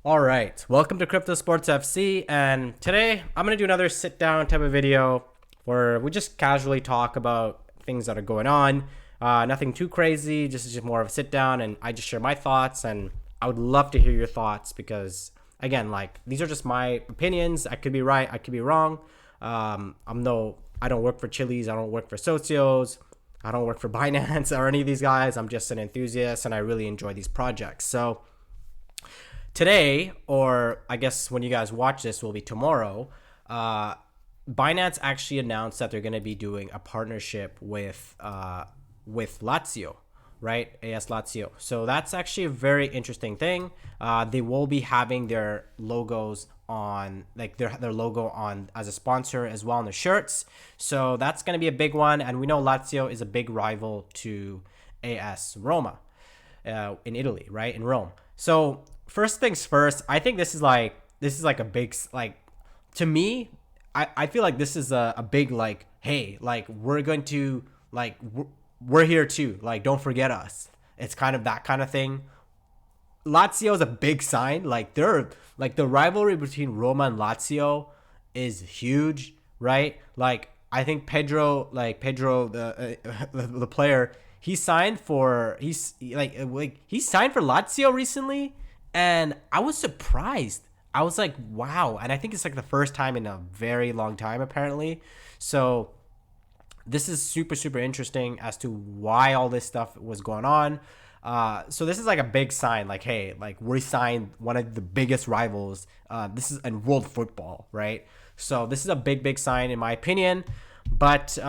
All right, welcome to Crypto Sports FC, and today I'm gonna do another sit-down type of video where we just casually talk about things that are going on. Nothing too crazy, just more of a sit-down, and I just share my thoughts. And I would love to hear your thoughts because, again, like these are just my opinions. I could be right, I could be wrong. I don't work for Chiliz, I don't work for Socios, I don't work for Binance or any of these guys. I'm just an enthusiast, and I really enjoy these projects. So today, or I guess when you guys watch this, will be tomorrow. Binance actually announced that they're going to be doing a partnership with Lazio, right? AS Lazio. So that's actually a very interesting thing. They will be having their logos on, like their logo on as a sponsor as well on the shirts. So that's going to be a big one. And we know Lazio is a big rival to AS Roma in Italy, right? In Rome. So first things first, I think this is like a big, like, to me, I feel like this is a big, like, hey, like we're going to, like, we're here too, like don't forget us. It's kind of that kind of thing. Lazio is a big sign. Like they're, like, the rivalry between Roma and Lazio is huge, right? Like I think Pedro, the player, he signed for Lazio recently, and I was surprised. I was like, wow, and I think it's like the first time in a very long time apparently. So this is super interesting as to why all this stuff was going on. So this is like a big sign, like, hey, like we signed one of the biggest rivals. This is in world football, right? So this is a big sign in my opinion. But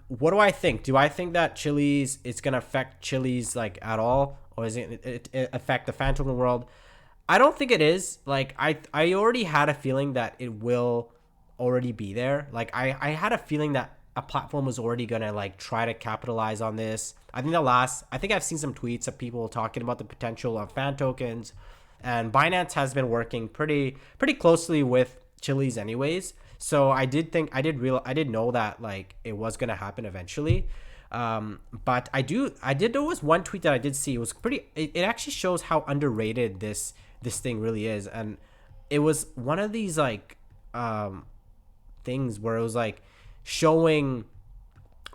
what do I think? Do I think that Chiliz, it's gonna affect Chiliz like at all, or is it affect the fan token world? I don't think it is. Like I already had a feeling that it will already be there. Like I had a feeling that a platform was already gonna like try to capitalize on this. I think I've seen some tweets of people talking about the potential of fan tokens, and Binance has been working pretty closely with Chiliz anyways. So I did know that like it was gonna happen eventually. But there was one tweet that I did see. It was it actually shows how underrated this thing really is. And it was one of these like things where it was like showing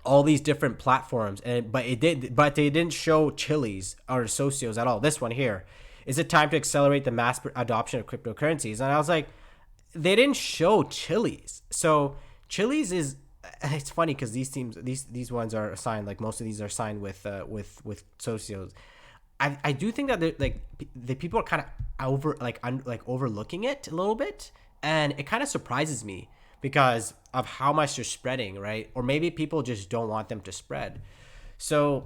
all these different platforms, and but they didn't show Chiliz or Socios at all. This one here, is it time to accelerate the mass adoption of cryptocurrencies? And I was like, they didn't show Chiliz. So Chiliz is, it's funny because these ones are signed, like most of these are signed with Socios. I do think that like the people are kind of overlooking it a little bit, and it kind of surprises me because of how much they're spreading, right? Or maybe people just don't want them to spread. So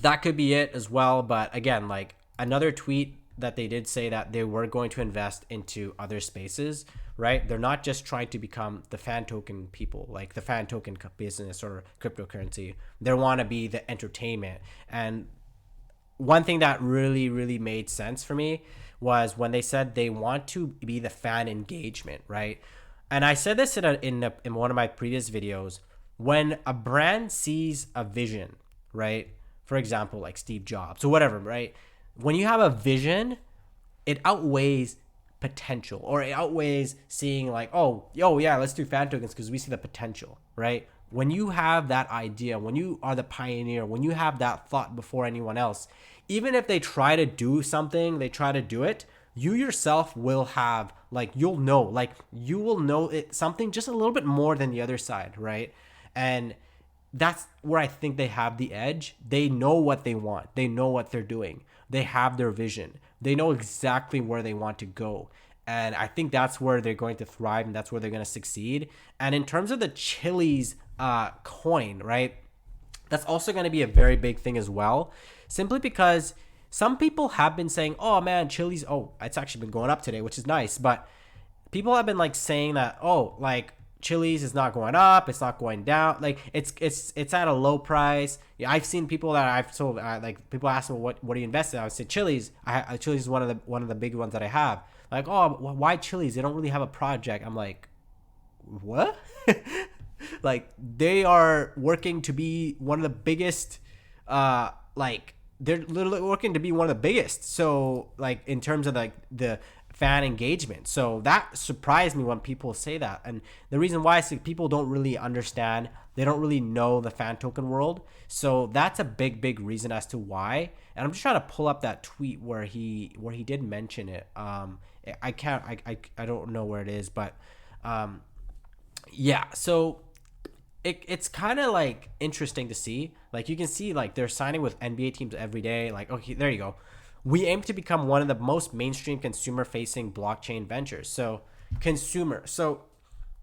that could be it as well. But again, like another tweet that they did say that they were going to invest into other spaces, right? They're not just trying to become the fan token people, like the fan token business or cryptocurrency. They want to be the entertainment. And one thing that really made sense for me was when they said they want to be the fan engagement, right? And I said this in one of my previous videos. When a brand sees a vision, right? For example, like Steve Jobs or whatever, right? When you have a vision, it outweighs potential, or it outweighs seeing like, oh, yo, yeah, let's do fan tokens because we see the potential, right? When you have that idea, when you are the pioneer, when you have that thought before anyone else, even if they try to do something, they try to do it, you yourself will have, like, you will know it something just a little bit more than the other side, right? And that's where I think they have the edge. They know what they want. They know what they're doing. They have their vision. They know exactly where they want to go. And I think that's where they're going to thrive, and that's where they're going to succeed. And in terms of the Chiliz coin, right? That's also going to be a very big thing as well, simply because some people have been saying, oh man, Chiliz, oh, it's actually been going up today, which is nice. But people have been like saying that, oh, like Chiliz is not going up, it's not going down, like it's at a low price. Yeah, I've seen people that I've told, like people ask me what do you invest in. I would say Chiliz. Chiliz is one of the big ones that I have. Like, oh, why Chiliz? They don't really have a project. I'm like, what? Like they are working to be one of the biggest like they're literally working to be one of the biggest. So like in terms of like the fan engagement. So that surprised me when people say that. And the reason why is people don't really understand. They don't really know the fan token world. So that's a big reason as to why. And I'm just trying to pull up that tweet where he did mention it. I can't I don't know where it is, but yeah. So it's kind of like interesting to see. Like you can see like they're signing with NBA teams every day. Like, okay, there you go. We aim to become one of the most mainstream consumer facing blockchain ventures. So consumer. So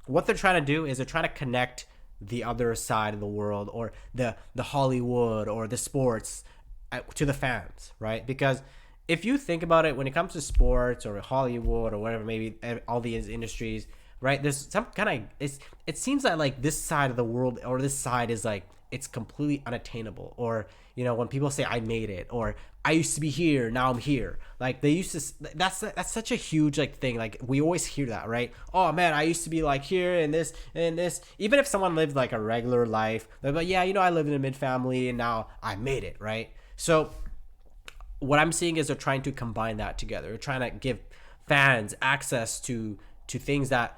what they're trying to do is they're trying to connect the other side of the world, or the Hollywood or the sports, to the fans, right? Because if you think about it, when it comes to sports or Hollywood or whatever, maybe all these industries, right? There's some kind of it seems that like this side of the world or this side is like it's completely unattainable. Or when people say I made it, or I used to be here, now I'm here. Like they used to. That's such a huge like thing. Like we always hear that, right? Oh man, I used to be like here and this and this. Even if someone lived like a regular life, they're like, yeah, I lived in a mid family and now I made it, right? So what I'm seeing is they're trying to combine that together. They're trying to give fans access to things that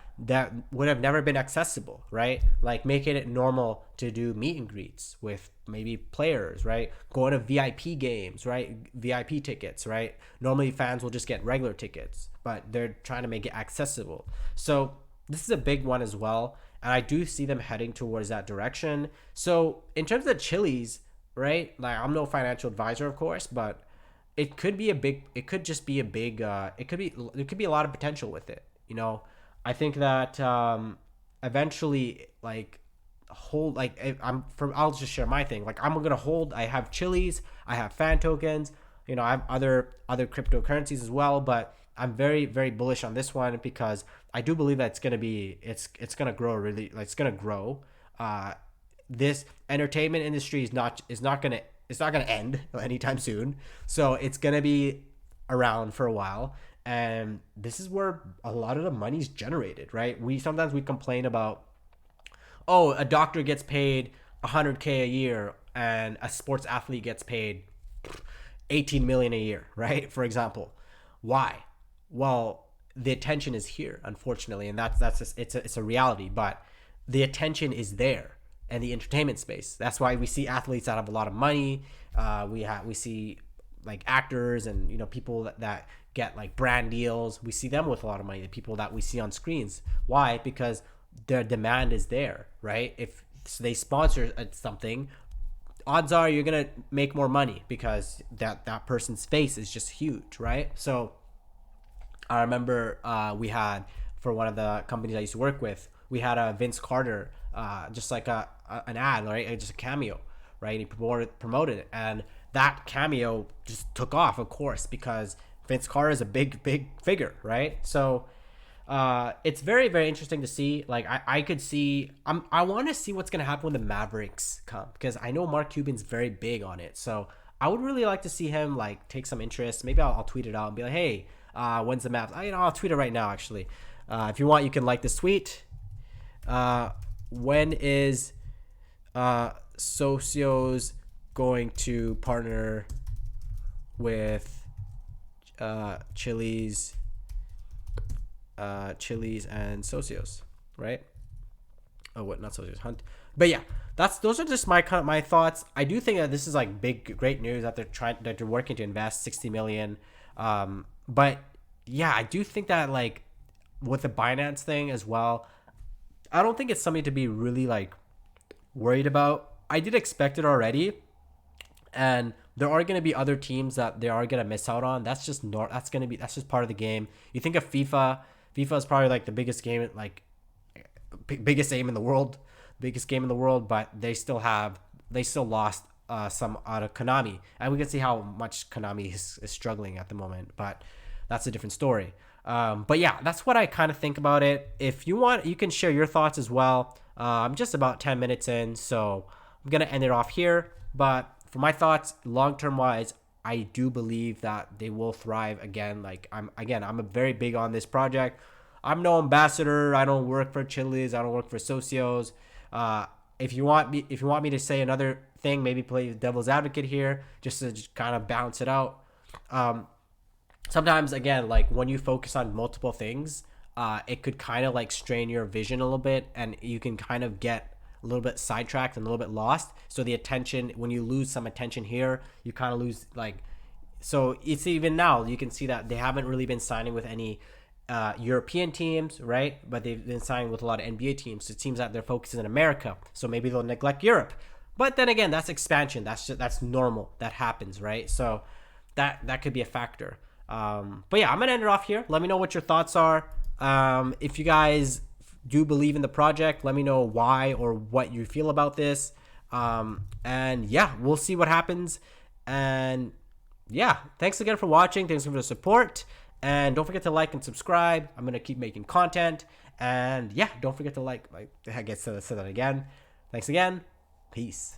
would have never been accessible, right? Like making it normal to do meet and greets with maybe players, right? Going to VIP games, right? VIP tickets, right? Normally fans will just get regular tickets, but they're trying to make it accessible. So this is a big one as well. And I do see them heading towards that direction. So in terms of Chiliz, right? Like I'm no financial advisor, of course, but it could just be a big, there could be a lot of potential with it. I think that eventually, like, I'll just share my thing. Like, I'm gonna hold. I have Chiliz, I have fan tokens. I have other cryptocurrencies as well, but I'm very bullish on this one because I do believe that it's gonna grow really. Like, it's gonna grow. This entertainment industry is not gonna end anytime soon. So it's gonna be around for a while. And this is where a lot of the money's generated, right? We complain about, oh, a doctor gets paid 100K a year and a sports athlete gets paid 18 million a year, right? For example. Why? Well, the attention is here, unfortunately, and that's just, it's a reality, but the attention is there and the entertainment space. That's why we see athletes that have a lot of money. We see like actors and people that get like brand deals. We see them with a lot of money, the people that we see on screens. Why? Because their demand is there, right? If they sponsor something, odds are you're gonna make more money because that person's face is just huge, right? So I remember we had, for one of the companies I used to work with, we had a Vince Carter, just like an ad, right? Just a cameo, right? He promoted it, and that cameo just took off, of course, because Vince Carter is a big figure, right? So it's very interesting to see. Like I could see, I want to see what's gonna happen when the Mavericks come, because I know Mark Cuban's very big on it. So I would really like to see him like take some interest. Maybe I'll tweet it out and be like, hey, when's the Mavs? I'll tweet it right now actually. If you want, you can like this tweet. When is Socios going to partner with Chiliz and Socios, right? Oh, what? Not Socios, Hunt. But yeah, those are just my thoughts. I do think that this is like great news that they're working to invest 60 million. But yeah, I do think that like with the Binance thing as well, I don't think it's something to be really like worried about. I did expect it already, and there are going to be other teams that they are going to miss out on. That's just part of the game. You think of FIFA. FIFA is probably like the biggest game, like biggest game in the world, but they still lost some out of Konami, and we can see how much Konami is struggling at the moment. But that's a different story. But yeah, that's what I kind of think about it. If you want, you can share your thoughts as well. I'm just about 10 minutes in, so I'm gonna end it off here. But for my thoughts, long-term wise, I do believe that they will thrive again. Like I'm very big on this project. I'm no ambassador. I don't work for Chiliz. I don't work for Socios. If you want me to say another thing. Maybe play devil's advocate here just to just kind of balance it out. Sometimes, again, like when you focus on multiple things, it could kind of like strain your vision a little bit, and you can kind of get a little bit sidetracked and a little bit lost. So the attention, when you lose some attention here, you kind of lose like. So it's even now you can see that they haven't really been signing with any European teams, right? But they've been signing with a lot of NBA teams. So it seems that their focus is in America. So maybe they'll neglect Europe. But then again, that's expansion. That's normal. That happens, right? So that could be a factor. But yeah, I'm gonna end it off here. Let me know what your thoughts are. If you guys do believe in the project, let me know why or what you feel about this. And yeah, we'll see what happens. And yeah, thanks again for watching. Thanks for the support. And don't forget to like and subscribe. I'm going to keep making content. And yeah, don't forget to like I guess I said that again. Thanks again. Peace.